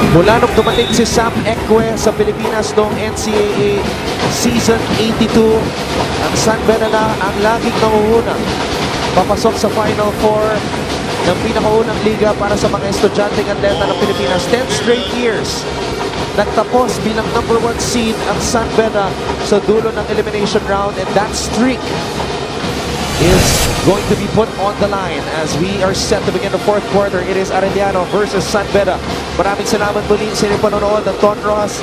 Mula nung dumating si Sam Ekwe sa Pilipinas noong NCAA Season 82, ang San Beda na ang laging nanguhuna. Papasok sa Final Four ng pinakaunang liga para sa mga estudyanteng atleta ng Pilipinas. 10 straight years. Nagtapos bilang number 1 seed ang San Beda sa dulo ng elimination round, and that streak is going to be put on the line as we are set to begin the fourth quarter. It is Arellano versus San Beda. Maraming salamat muli sa inyong panonood ng Ton Ross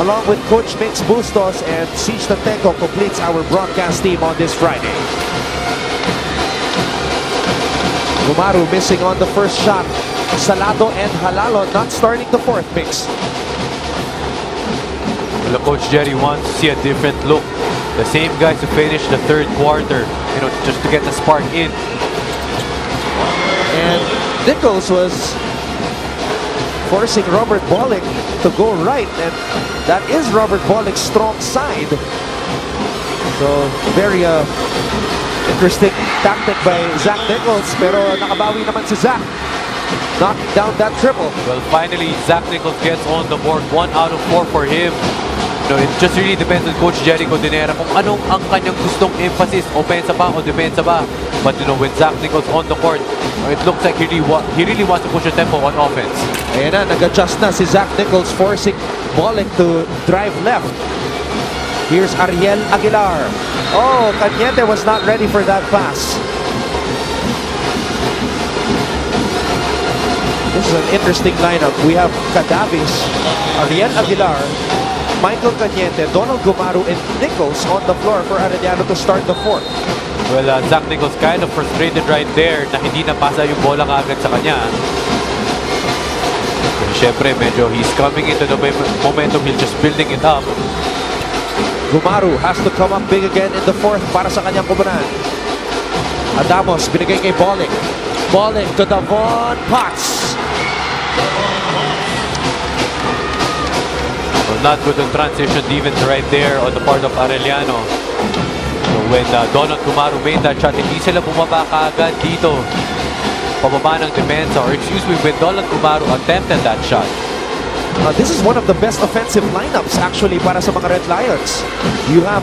along with Coach Mix Bustos, and Siege Tanteco completes our broadcast team on this Friday. Gumaru missing on the first shot. Salado and Halalo not starting the fourth mix. Well, Coach Jerry wants to see a different look. The same guys who finished the third quarter, just to get the spark in. And Nichols was forcing Robert Bolick to go right, and that is Robert Bolick's strong side. So, very interesting tactic by Zach Nichols, pero nakabawi naman si Zach, knocking down that triple. Well, finally, Zach Nichols gets on the board. 1 out of 4 for him. It just really depends on Coach Jerry Codinera kung anong ang kanyang gustong emphasis, offensa ba o depensa ba. But with Zach Nichols on the court, it looks like he really wants to push the tempo on offense. Ayan na, nag-adjust na si Zach Nichols, forcing Bolick to drive left. Here's Ariel Aguilar. Oh, Cañete was not ready for that pass. This is an interesting lineup. We have Cadavis, Ariel Aguilar, Michael Cañete, Donald Gumaru, and Nichols on the floor for Arellano to start the fourth. Well, Zach Nichols kind of frustrated right there na hindi napasa yung bola agad sa kanya. Siyempre, medyo he's coming into the momentum, he's just building it up. Gumaru has to come up big again in the fourth para sa kanyang kubunan. Adamos, binigay kay Bolick. Bolick to Davon Potts. Well, not good on transition defense right there on the part of Arellano. So when Donald Gumaru made that shot, hindi sila bumaba kaagad dito. Pababa ng depensa, or excuse me, when Donald Gumaru attempted that shot. This is one of the best offensive lineups actually para sa mga Red Lions. You have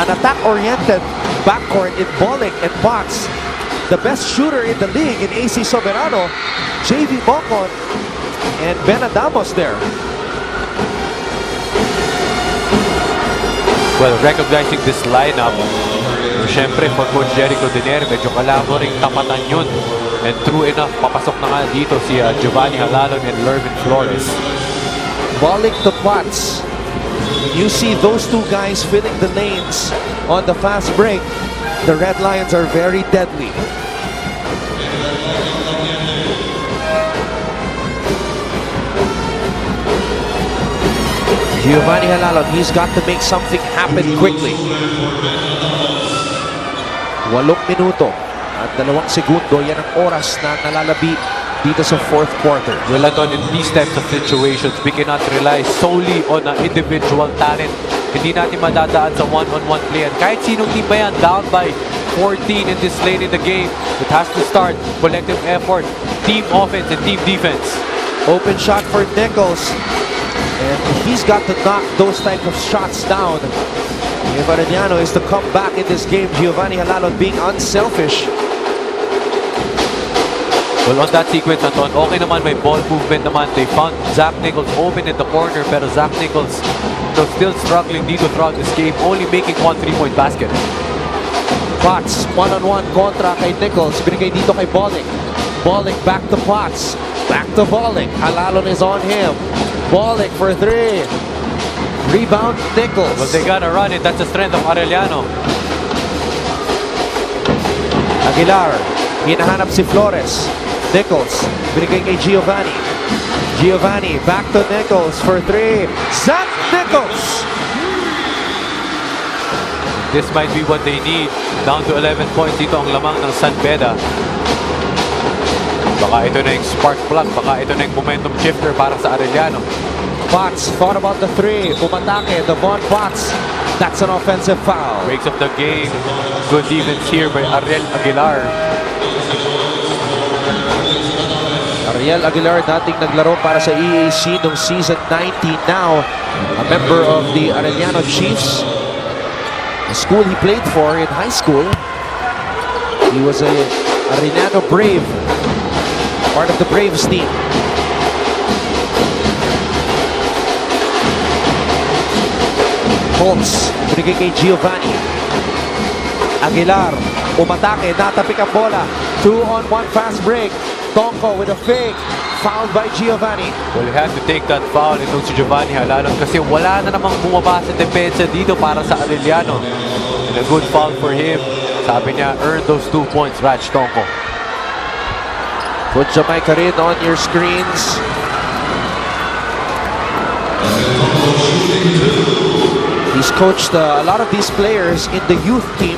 an attack-oriented backcourt in Bolick and Potts. The best shooter in the league in AC Soberano, JV Bocon, and Ben Adamos there. Well, recognizing this lineup, syempre for Coach Jerry Codinera, medyo kailangan mo rin tapatan yun. And true enough, papasok na nga dito si Giovanni Halalon and Lervin Flores. Bolick to Potts. You see those two guys filling the lanes on the fast break. The Red Lions are very deadly. Giovanni Halalon, he's got to make something happen quickly. 8 minuto at 2 segundo, yan ang oras na nalalabi dito sa fourth quarter. Well, Anton, in these types of situations, we cannot rely solely on individual talent. Hindi natin madadaan sa one-on-one play. And kahit sinong team ba yan, down by 14 in this late in the game, it has to start collective effort, team offense and team defense. Open shot for Nichols. And he's got to knock those type of shots down. If Arellano is to come back in this game, Giovanni Halalon being unselfish. Well, on that sequence, Anton, okay naman, may ball movement naman. They found Zach Nichols open in the corner, pero Zach Nichols still struggling dito throughout this game, only making 1 3-point basket. Potts, one-on-one kontra kay Nichols. Binigay dito kay Bolick. Bolick back to Potts. Back to Bolick. Halalon is on him. Bolick for 3. Rebound, Nichols. Well, they gotta run it. That's the strength of Arellano. Aguilar. Hinahanap si Flores. Nichols. Binigay kay Giovanni. Giovanni back to Nichols for 3. Zach Nichols. This might be what they need. Down to 11 points dito ang lamang ng San Beda. Baka ito na yung spark plug. Baka ito na yung momentum shifter para sa Arellano. Potts thought about the 3. Umatake, Davon Potts. That's an offensive foul. Breaks up the game. Good defense here by Ariel Aguilar. Ariel Aguilar, dating naglaro para sa EAC noong season 90, now a member of the Arellano Chiefs, the school he played for in high school. He was a Arellano Brave, part of the Braves team. Holtz, binigay kay Giovanni. Aguilar, umatake, natapik ang bola. 2-on-1 fast break. Tonko with a fake, fouled by Giovanni. Well, he had to take that foul itong si Giovanni Halalon kasi wala na namang bumaba sa depensa dito para sa Arellano. And a good foul for him. Sabi niya, earn those 2 points, Raj Tonko. Put Jamaica rin on your screens. He's coached a lot of these players in the youth team.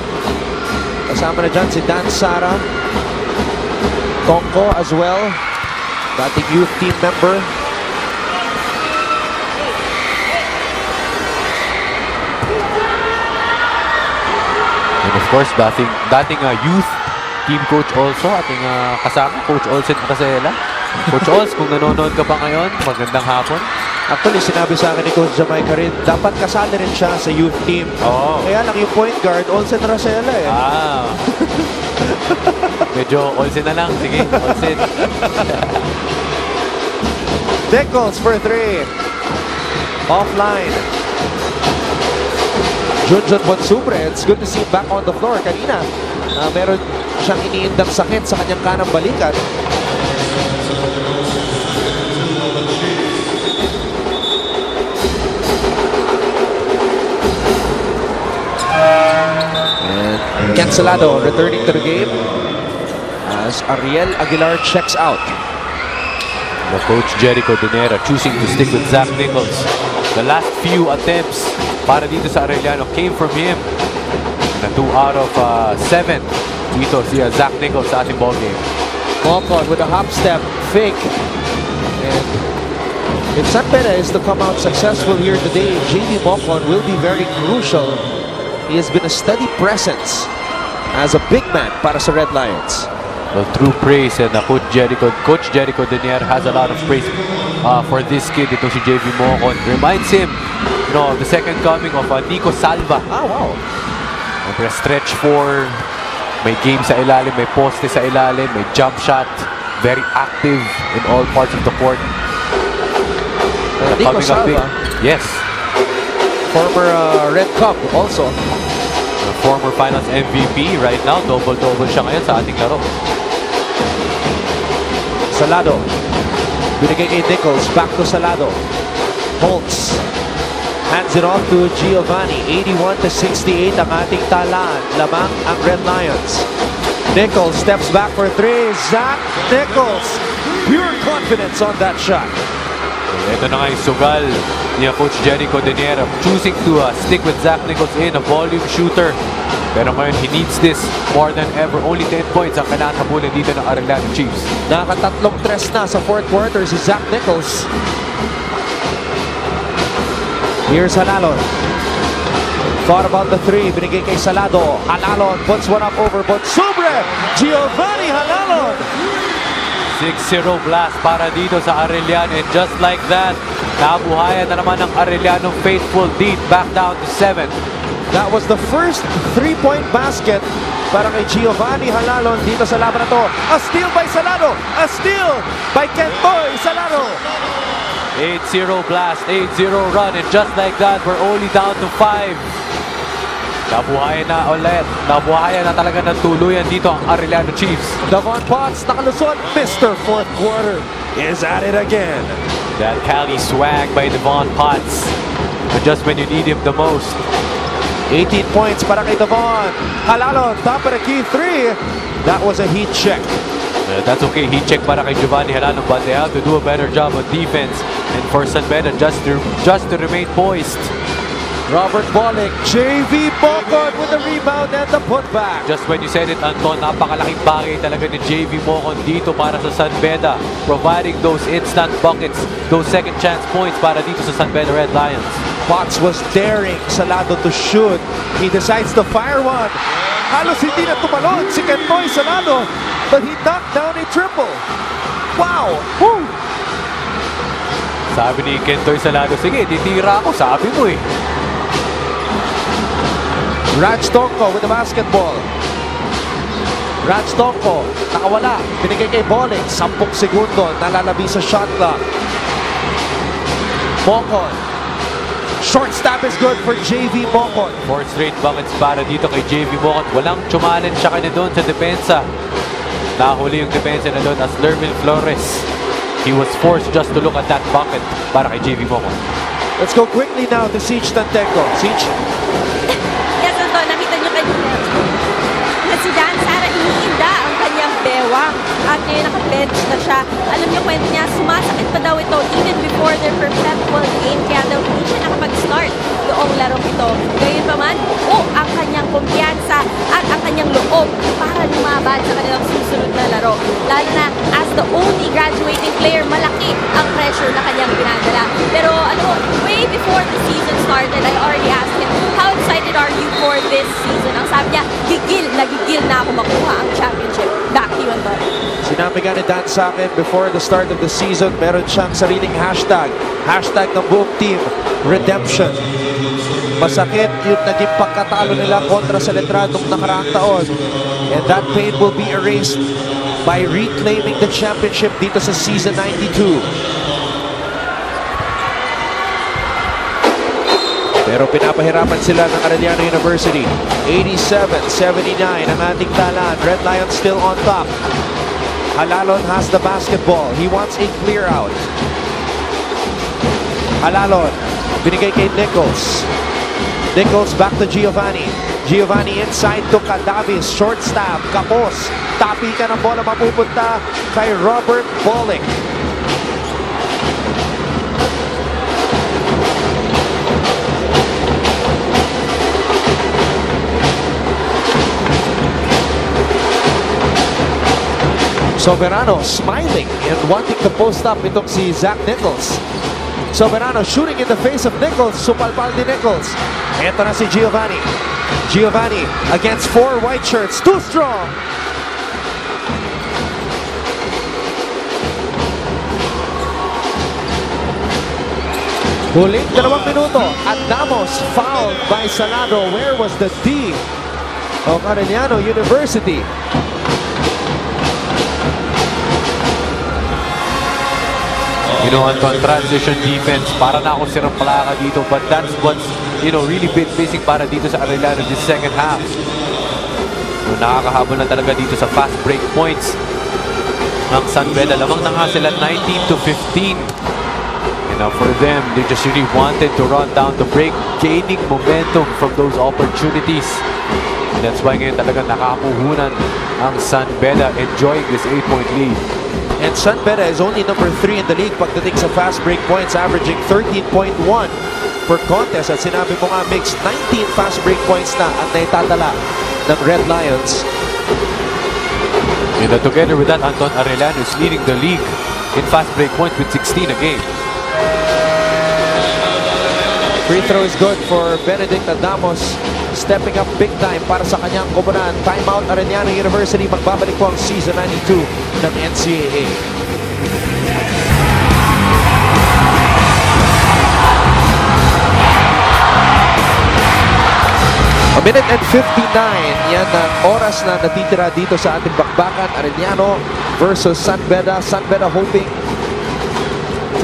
Kasama na dyan si Dan Sara, Tonko as well, dating youth team member. And of course, dating youth team coach also, ating kasama, Coach Olsen Acasela. Coach Ols, kung nanonood ka pa ngayon, magandang hapon. Actually, sinabi sa akin ni Coach Jamaica rin, dapat kasali rin siya sa youth team. Oh. Kaya lang yung point guard, Olsen Rosella eh. Ah. Medyo Olsen na lang. Sige, Olsen. Nichols for 3. Offline. Junjun Bonsubre, it's good to see him back on the floor. Kanina, meron siyang iniindang sakit sa kanyang kanang balikat. And Cancelado returning to the game as Ariel Aguilar checks out. The coach Jericho Dinera choosing to stick with Zach Nichols. The last few attempts para dito sa Arellano came from him. Na 2 out of 7 dito si Zach Nichols sa ating ballgame. Mocon with a hop step, fake. And if San Beda is to come out successful here today, JV Mocon will be very crucial. He has been a steady presence as a big man para sa Red Lions. Well, true praise, and Coach Jericho Denier has a lot of praise for this kid. Ito si JV Mocon. Reminds him, you know, the second coming of Nico Salva. Ah, wow. May stretch 4, may game sa ilalim, may poste sa ilalim, may jump shot. Very active in all parts of the court. Nico Salva, yes. former Red Cup also. Former Finals MVP right now. Double-double siya ngayon sa ating laro. Salado. Binigay kay Nichols. Back to Salado. Holtz. Hands it off to Giovanni. 81-68 ang ating talaan. Lamang ang Red Lions. Nichols steps back for 3. Zach Nichols. Pure confidence on that shot. Ito na nga yung sugal ni Coach Jericho Deniera, choosing to stick with Zach Nichols in, a volume shooter. Pero ngayon, he needs this more than ever. Only 10 points ang kailangan habulin dito ng Arellano Chiefs. Nakatatlong tres na sa fourth quarter si Zach Nichols. Here's Halalon. Thought about the 3. Binigay kay Salado. Halalon puts one up over Bonsubre. Giovanni Halalon. 6-0 blast para dito sa Arellano, and just like that, nabuhayan na naman ng Arellano faithful, deep back down to 7. That was the first 3-point basket para kay Giovanni Halalon dito sa laban na to. A steal by Salado. A steal by Kentoy Salado. 8-0 blast, 8-0 run, and just like that, we're only down to 5. Nabuhayan na ulit. Nabuhayan na talaga ng tuluyan dito ang Arellano Chiefs. Davon Potts nakalusot. Mr. Fourth Quarter is at it again. That Cali swag by Devon Potts. But just when you need him the most. 18 points para kay Davon. Halalon, top of the key 3. That was a heat check. That's okay. Heat check para kay Giovanni Halalon, but they have to do a better job on defense. And for San Beda, just to remain poised. Robert Bolick, JV Mocon with the rebound and the putback. Just when you said it, Anton, napakalaking bagay talaga ni JV Mocon dito para sa San Beda, providing those instant buckets, those second chance points para dito sa San Beda Red Lions. Potts was daring Salado to shoot. He decides to fire one. Halos hindi na tumalon si Kentoy Salado, but he knocked down a triple. Wow! Woo! Sabi ni Kentoy Salado, sige, titira ako. Sabi mo eh. Raj Tonko with the basketball. Raj Tonko, nakawala. Binigay kay Boling. 10 segundo. Nalalabi sa shot clock. Mocon. Short stop is good for JV Mocon. 4 straight buckets para dito kay JV Mocon. Walang challenge siya kanya doon sa depensa. Nahuli yung depensa na doon as Lervin Flores. He was forced just to look at that bucket para kay JV Mocon. Let's go quickly now to Siege Tanteco. Siege? Yes, Anton, nakita niyo kanina na si Dan Sara iniinda ang kanyang bewang at ngayon naka-bench na siya. Alam niyo kwento niya, sumasakit pa daw ito even before their perpetual game kaya daw hindi siya nakapag-start noong larong ito. Gayon pa man, ang kanyang kumpiyansa at ang kanyang loob para lumaban sa kanilang susunod na laro. Lalo na as the only graduating player, malaki ang pressure na kanyang pinadala. Pero way before the season started, I already asked him, how excited are you for this season? Ang sabi niya, gigil na ako makuha ang championship. Back to you, Anton. Sinabi nga ni Dan sa akin before the start of the season, meron siyang sariling hashtag. Hashtag ng buong team, Redemption. Masakit yung naging pagkatalo nila kontra sa Letradong nakaraang taon. And that pain will be erased by reclaiming the championship dito sa season 92. Pero pinapahirapan sila ng Arellano University. 87-79 ang ating talaan. Red Lions still on top. Halalon has the basketball. He wants a clear out. Halalon, binigay kay Nichols. Nichols back to Giovanni. Giovanni inside to Cadavis. Short stab. Kapos. Tapi ka ng bola mapupunta kay Robert Bolick. Soberano smiling and wanting to post up itong si Zach Nichols. Soberano shooting in the face of Nichols. Supalpal ni Nichols. Ito na si Giovanni. Giovanni against 4 white shirts. Too strong. Huling 2 minuto. At Damos fouled by Salado. Where was the D of Arellano University? Anton, transition defense. Para na ako sirang palaka dito. But that's what's, really been missing para dito sa Arellano this second half. Nakakahabol na talaga dito sa fast break points ng San Beda. Lamang na nga sila 19-15. For them, they just really wanted to run down the break, gaining momentum from those opportunities. And that's why ngayon talaga nakapuhunan ang San Beda, enjoying this 8-point lead. And San Beda is only number 3 in the league pagdating sa fast break points, averaging 13.1 per contest. At sinabi mo nga, makes 19 fast break points na ang naitatala ng Red Lions. And together with that, Anton, Arellano is leading the league in fast break points with 16 a game. Free throw is good for Benedict Adamos, stepping up big time para sa kanyang koponan. Timeout Arellano University. Magbabalik po ang season 92 ng NCAA. A minute and 59. Yan ang oras na natitira dito sa ating bakbakan. Arellano versus San Beda. San Beda hoping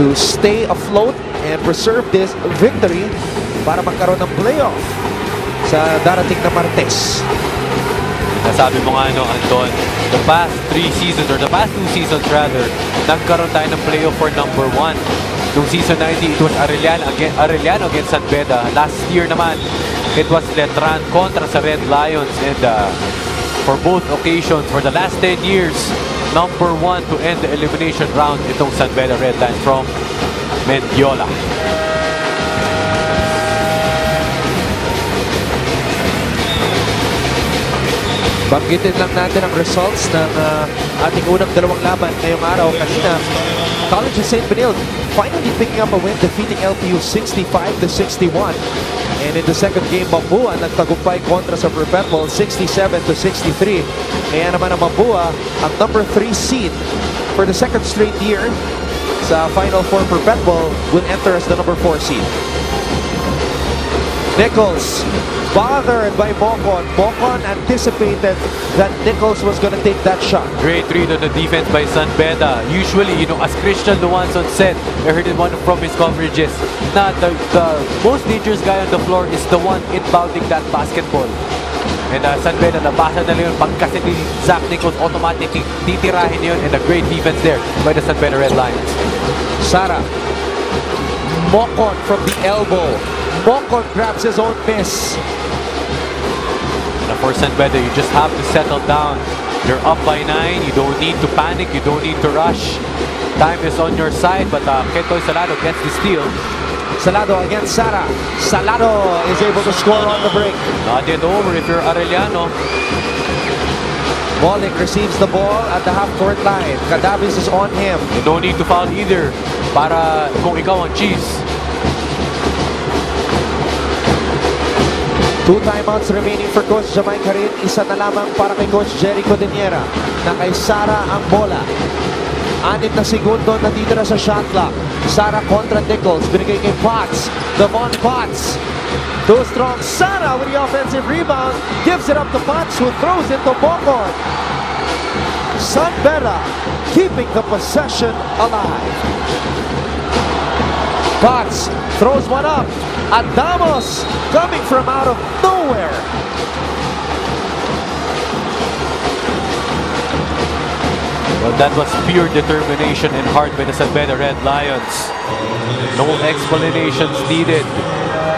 to stay afloat and preserve this victory para magkaroon ng playoff sa darating na Martes. Nasabi mo nga, Anton, the past 3 seasons, or the past 2 seasons rather, nagkaroon tayo ng playoff for number 1. Noong season 90, it was Arellano against San Beda. Last year naman, it was Letran kontra sa Red Lions. And for both occasions, for the last 10 years, number 1 to end the elimination round itong San Beda Red Lions from Mendiola. Banggitin lang natin ang results ng ating unang dalawang laban ngayong araw. Kanina, College of St. Benilde finally picking up a win, defeating LPU 65-61. And in the second game, Mambua nagtagumpay kontra sa Perpetual 67-63. Kaya naman ang Mambua ang number 3 seed for the second straight year sa Final Four perpetual will enter as the number 4 seed. Nichols bothered by Bocon. Bocon anticipated that Nichols was going to take that shot. Great read on the defense by San Beda. Usually, as Christian Luanson said, I heard in one from his coverages, na the most dangerous guy on the floor is the one inbounding that basketball. And San Beda, nabasa na lang yun. Pagkasi ni Zach Nichols, automatically titirahin yun. And a great defense there by the San Beda Red Lions. Sara. Mocon from the elbow. Mocon grabs his own miss. And for San Beda, you just have to settle down. You're up by 9. You don't need to panic. You don't need to rush. Time is on your side. But Ketoy Salado gets the steal. Salado against Sara. Salado is able to score on the break. Not yet over if you're Arellano. Molick receives the ball at the half-court line. Cadavis is on him. You don't need to foul either para kung ikaw ang cheese. 2 timeouts remaining for Coach Jamay Karin. Isa na lamang para kay Coach Jerry Codeniera na kay Sara ang bola. 6 na segundo natitira sa shot clock. Sara kontra Nichols. Binigay kay Potts. Devon Potts. Too strong. Sara with the offensive rebound. Gives it up to Potts who throws it to Bocon. San Beda keeping the possession alive. Potts throws one up. Adamos coming from out of nowhere. Well, that was pure determination and heart by the San Beda Red Lions. No explanations needed.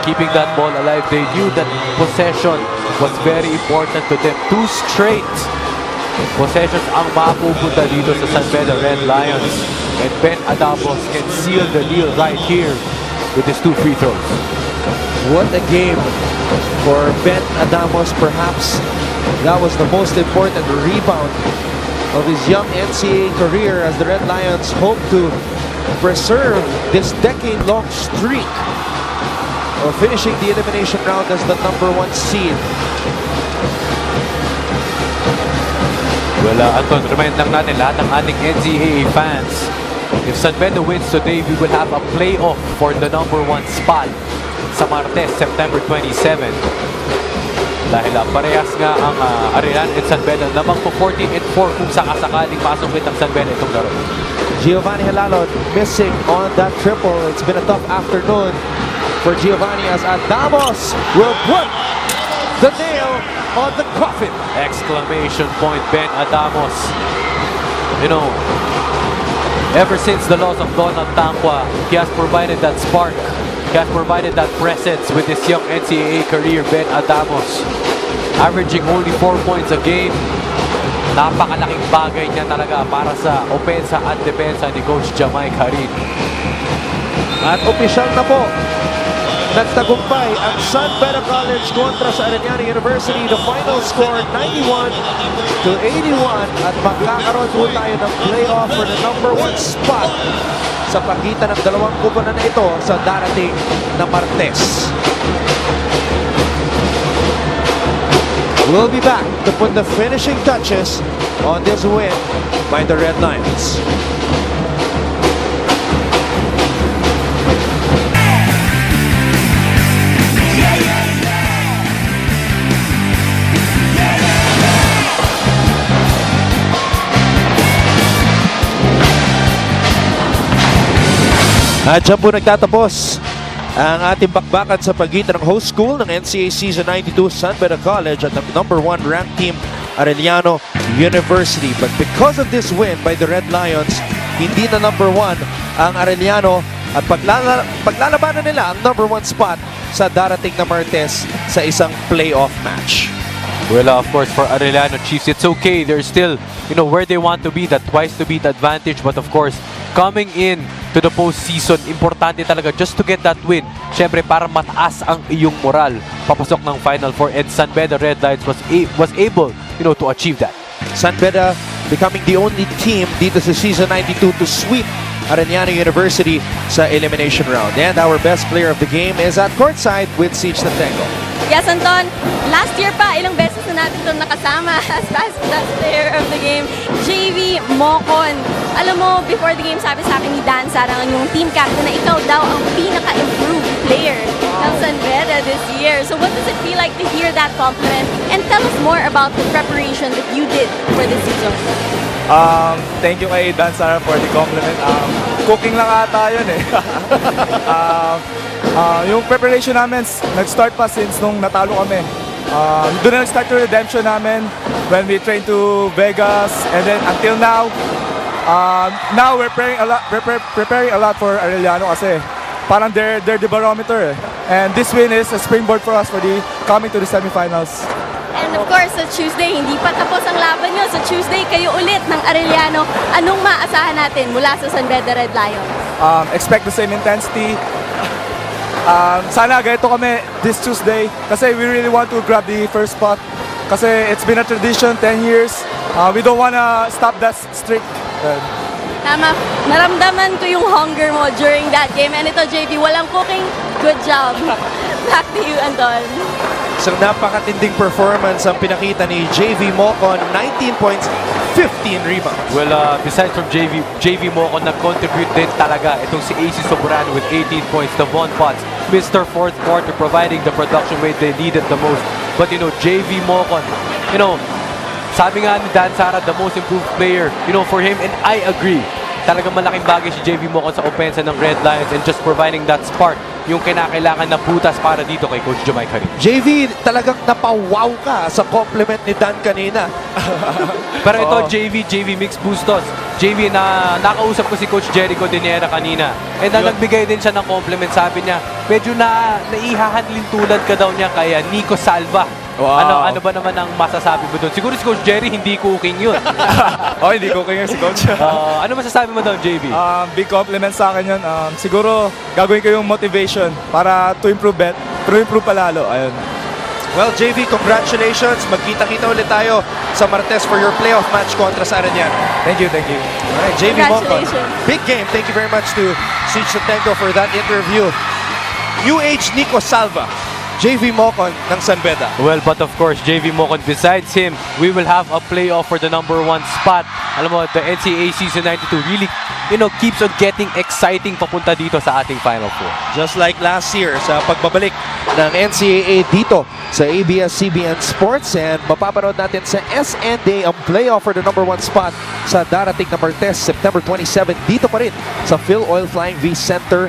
Keeping that ball alive, they knew that possession was very important to them. 2 straight possessions ang mapupunta dito sa San Beda Red Lions. And Ben Adamos can seal the deal right here with his 2 free throws. What a game for Ben Adamos. Perhaps that was the most important rebound of his young NCAA career as the Red Lions hope to preserve this decade-long streak of finishing the elimination round as the number 1 seed. Well, Anton, remind lang natin lahat ng ating NCAA fans. If San Beda wins today, we will have a playoff for the number 1 spot sa Martes, September 27. Dahil parehas nga ang Arellano at San Beda lamang po 14-4 kung sakasakaling pasok ng San Beda itong laro. Giovanni Halalon missing on that triple. It's been a tough afternoon for Giovanni as Adamos will put the nail on the coffin. Exclamation point, Ben Adamos. Ever since the loss of Donald Tangwa, he has provided that spark. He has provided that presence with his young NCAA career, Ben Adamos. Averaging only 4 points a game. Napakalaking bagay niya talaga para sa opensa at depensa ni Coach Jamay Karin. At opisyal na po, nagtagumpay ang San Beda College kontra sa Arellano University. The final score 91-81 at magkakaroon po tayo ng playoff for the number 1 spot sa pagitan ng dalawang kupunan na ito sa darating na Martes. We'll be back to put the finishing touches on this win by the Red Lions. At dyan po nagtatapos ang ating bakbakan sa pagitan ng host school ng NCAA Season 92 San Beda College at ang number 1 ranked team Arellano University. But because of this win by the Red Lions, hindi na number 1 ang Arellano at paglalabanan nila ang number 1 spot sa darating na Martes sa isang playoff match. Well, of course, for Arellano Chiefs, it's okay. They're still, where they want to be, that twice to beat advantage. But of course, coming in to the postseason, importante talaga just to get that win. Siyempre, para mataas ang iyong moral papasok ng Final Four, and San Beda Red Lions was able, to achieve that. San Beda becoming the only team dito sa Season 92 to sweep Arellano University sa elimination round. And our best player of the game is at courtside with Siege Tantenko. Yes, Anton. Last year pa, ilang beses na natin itong nakasama as best player of the game, JV Mocon. Alam mo, before the game, sabi sa akin ni Dan Sarang, yung team captain, na ikaw daw ang pinaka-improved player ng San Beda this year. So what does it feel like to hear that compliment? And tell us more about the preparation that you did for this season. Thank you kay Dan Sarang for the compliment. Cooking lang ata yun eh. Yung preparation namin, nag-start pa since nung natalo kami. Doon na nag-start yung redemption namin when we trained to Vegas, and then until now, now we're preparing a lot for Arellano kasi parang they're the barometer eh. And this win is a springboard for us for the coming to the semifinals. And of course, sa Tuesday, hindi pa tapos ang laban nyo. Sa Tuesday, kayo ulit ng Arellano. Anong maasahan natin mula sa San Beda Red Lions? Expect the same intensity. Sana ganito kami this Tuesday kasi we really want to grab the first spot kasi it's been a tradition, 10 years. We don't wanna stop that streak. Tama, naramdaman ko yung hunger mo during that game. And ito, JV, walang cooking. Good job. Back to you, Anton. Isang napakatinding performance ang pinakita ni JV Mocon, 19 points, 15 rebounds. Well, besides from JV Mocon, nag-contribute din talaga itong si AC Sobrano with 18 points. Devon Potts, Mr. Fourth Quarter, providing the production weight they needed the most. But you know, JV Mocon, you know, sabi nga ni Dan Sara, the most improved player, you know, for him, and I agree. Talagang malaking bagay si JV Mocon sa opensa ng Red Lions and just providing that spark, yung kinakailangan na butas para dito kay Coach Jomai Karim. JV, talagang napawaw ka sa compliment ni Dan kanina. Pero ito, JV Mix Bustos. JV, na nakausap ko si Coach Jericho Dinera kanina. And nagbigay din siya ng compliment. Sabi niya, medyo naihahandling tulad ka daw niya kaya Nico Salva. Wow. Ano ba naman ang masasabi mo doon? Siguro si Coach Jerry, hindi cooking yun. Hindi cooking yun si Coach. Ano masasabi mo doon, JV? Big compliment sa akin yun. Siguro gagawin ko yung motivation para to improve palalo. Ayun. Well, JV, congratulations. Magkita-kita ulit tayo sa Martes for your playoff match kontra sa Arellano. Thank you. Alright, JV Mocon. Congratulations. Big game. Thank you very much to Siege Tantenko for that interview. UH Nico Salva, JV Mocon ng San Beda. Well, but of course, JV Mocon, besides him, we will have a playoff for the #1 spot. Alam mo, the NCAA Season 92 really, you know, keeps on getting exciting papunta dito sa ating Final Four. Just like last year sa pagbabalik ng NCAA dito sa ABS-CBN Sports, and mapapanood natin sa SND ang playoff for the #1 spot sa darating na Martes, September 27, dito pa rin sa Phil Oil Flying V Center.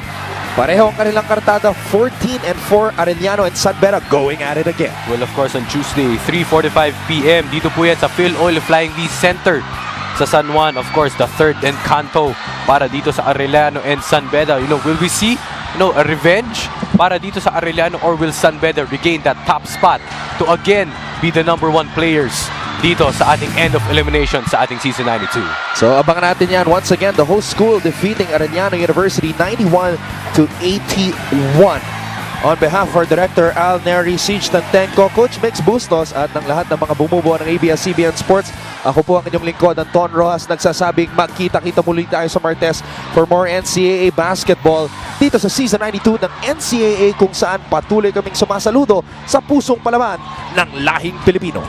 Pareho ang kanilang kartada, 14-4 Arellano and San Beda going at it again. Well, of course, on Tuesday, 3:45 p.m. Dito po yan sa Phil Oil Flying V Center sa San Juan. Of course, the third Encanto para dito sa Arellano and San Beda. You know, will we see, you know, a revenge para dito sa Arellano, or will San Beda regain that top spot to again be the #1 players dito sa ating end of elimination sa ating Season 92? So abangan natin yan. Once again, the host school defeating Arellano University 91-81. On behalf of our Director Al Neri, Siege Tantenko, Coach Mix Bustos at ng lahat ng mga bumubuo ng ABS-CBN Sports, ako po ang inyong lingkod, Anton Rojas, nagsasabing magkita-kita muli tayo sa Martes for more NCAA basketball dito sa Season 92 ng NCAA, kung saan patuloy kaming sumasaludo sa pusong palaman ng lahing Pilipino.